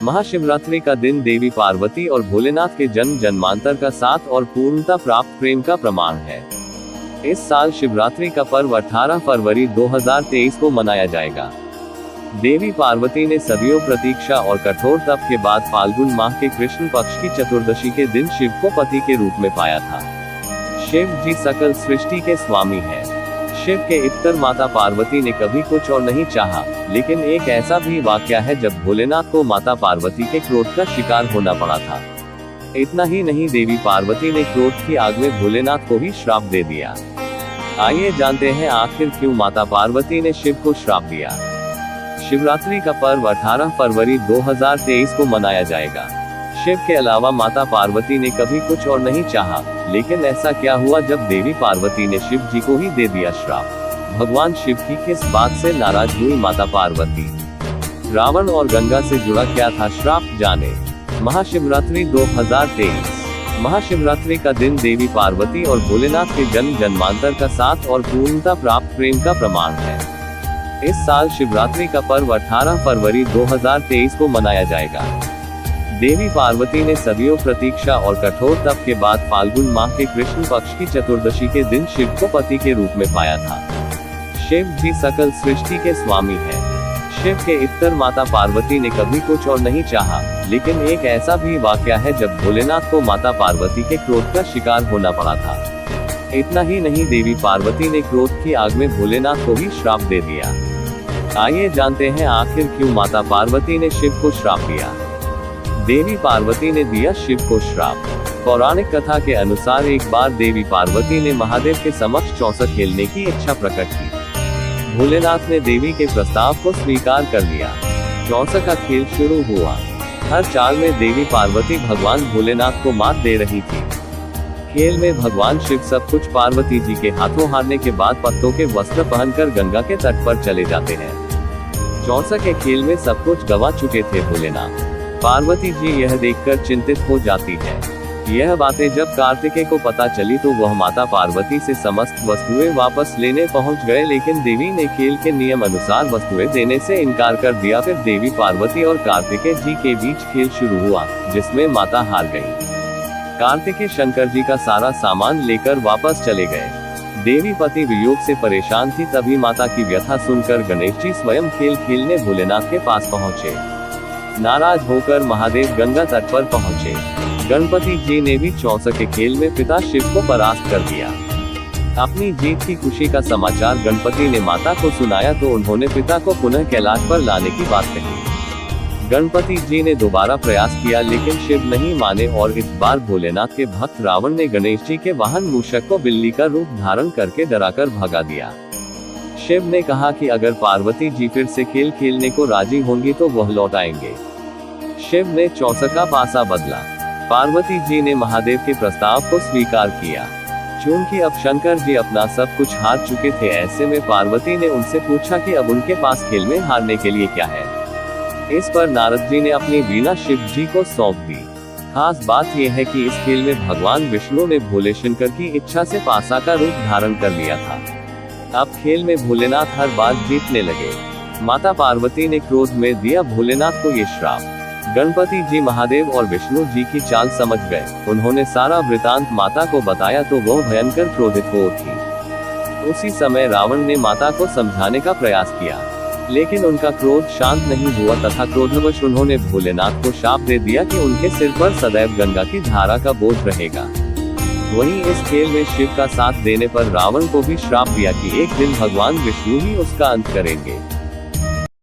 महाशिवरात्रि का दिन देवी पार्वती और भोलेनाथ के जन्म जन्मांतर का साथ और पूर्णता प्राप्त प्रेम का प्रमाण है। इस साल शिवरात्रि का पर्व 18 फरवरी 2023 को मनाया जाएगा। देवी पार्वती ने सदियों प्रतीक्षा और कठोर तप के बाद फाल्गुन माह के कृष्ण पक्ष की चतुर्दशी के दिन शिव को पति के रूप में पाया था। शिव जी सकल सृष्टि के स्वामी हैं। शिव के इतर माता पार्वती ने कभी कुछ और नहीं चाहा, लेकिन एक ऐसा भी वाकया है जब भोलेनाथ को माता पार्वती के क्रोध का शिकार होना पड़ा था। इतना ही नहीं, देवी पार्वती ने क्रोध की आग में भोलेनाथ को ही श्राप दे दिया। आइए जानते हैं आखिर क्यों माता पार्वती ने शिव को श्राप दिया। शिवरात्रि का पर्व 18 फरवरी 2023 को मनाया जाएगा। शिव के अलावा माता पार्वती ने कभी कुछ और नहीं चाहा, लेकिन ऐसा क्या हुआ जब देवी पार्वती ने शिव जी को ही दे दिया श्राप। भगवान शिव की किस बात से नाराज हुई माता पार्वती? रावण और गंगा से जुड़ा क्या था श्राप, जाने। महाशिवरात्रि 2023। महाशिवरात्रि का दिन देवी पार्वती और भोलेनाथ के जन्म जन्मांतर का साथ और पूर्णता प्राप्त प्रेम का प्रमाण है। इस साल शिवरात्रि का पर्व 18 फरवरी 2023 को मनाया जाएगा। देवी पार्वती ने सदियों प्रतीक्षा और कठोर तप के बाद फाल्गुन माह के कृष्ण पक्ष की चतुर्दशी के दिन शिव को पति के रूप में पाया था। शिव जी सकल सृष्टि के स्वामी हैं। शिव के इतर माता पार्वती ने कभी कुछ और नहीं चाहा, लेकिन एक ऐसा भी वाकया है जब भोलेनाथ को माता पार्वती के क्रोध का शिकार होना पड़ा था। इतना ही नहीं, देवी पार्वती ने क्रोध की आग में भोलेनाथ को ही श्राप दे दिया। आइए जानते हैं आखिर क्यों माता पार्वती ने शिव को श्राप दिया। देवी पार्वती ने दिया शिव को श्राप। पौराणिक कथा के अनुसार एक बार देवी पार्वती ने महादेव के समक्ष चौसक खेलने की इच्छा प्रकट की। भोलेनाथ ने देवी के प्रस्ताव को स्वीकार कर लिया। चौसक का खेल शुरू हुआ। हर चाल में देवी पार्वती भगवान भोलेनाथ को मात दे रही थी। खेल में भगवान शिव सब कुछ पार्वती जी के हाथों हारने के बाद पत्तों के वस्त्र पहनकर गंगा के तट पर चले जाते हैं। चौसक के खेल में सब कुछ गंवा चुके थे भोलेनाथ। पार्वती जी यह देखकर चिंतित हो जाती है। यह बातें जब कार्तिकेय को पता चली तो वह माता पार्वती से समस्त वस्तुएं वापस लेने पहुंच गए, लेकिन देवी ने खेल के नियम अनुसार वस्तुएं देने से इनकार कर दिया। फिर देवी पार्वती और कार्तिकेय जी के बीच खेल शुरू हुआ, जिसमें माता हार गई। कार्तिकेय शंकर जी का सारा सामान लेकर वापस चले गए। देवी पति वियोग से परेशान थी, तभी माता की व्यथा सुनकर गणेश जी स्वयं खेल खेलने भोलेनाथ के पास पहुंचे। नाराज होकर महादेव गंगा तट पर पहुंचे। गणपति जी ने भी चौसक के खेल में पिता शिव को परास्त कर दिया। अपनी जीत की खुशी का समाचार गणपति ने माता को सुनाया तो उन्होंने पिता को पुनः कैलाश पर लाने की बात कही। गणपति जी ने दोबारा प्रयास किया, लेकिन शिव नहीं माने और इस बार भोलेनाथ के भक्त रावण ने गणेश जी के वाहन मूषक को बिल्ली का रूप धारण करके डराकर भगा दिया। शिव ने कहा कि अगर पार्वती जी फिर से खेल खेलने को राजी होंगी तो वह लौट आएंगे। शिव ने चौसक का पासा बदला। पार्वती जी ने महादेव के प्रस्ताव को स्वीकार किया। चूंकि अब शंकर जी अपना सब कुछ हार चुके थे, ऐसे में पार्वती ने उनसे पूछा कि अब उनके पास खेल में हारने के लिए क्या है। इस पर नारद जी ने अपनी वीणा शिव जी को सौंप दी। खास बात यह है कि इस खेल में भगवान विष्णु ने भोले शंकर की इच्छा से पासा का रूप धारण कर लिया था। अब खेल में भोलेनाथ हर बार जीतने लगे। माता पार्वती ने क्रोध में दिया भोलेनाथ को ये श्राप। गणपति जी महादेव और विष्णु जी की चाल समझ गए। उन्होंने सारा वृतांत माता को बताया तो वह भयंकर क्रोधित हो उठी। उसी समय रावण ने माता को समझाने का प्रयास किया, लेकिन उनका क्रोध शांत नहीं हुआ तथा क्रोधवश उन्होंने भोलेनाथ को शाप दे दिया कि उनके सिर पर सदैव गंगा की धारा का बोझ रहेगा। वहीं इस खेल में शिव का साथ देने पर रावण को भी श्राप दिया कि एक दिन भगवान विष्णु ही उसका अंत करेंगे।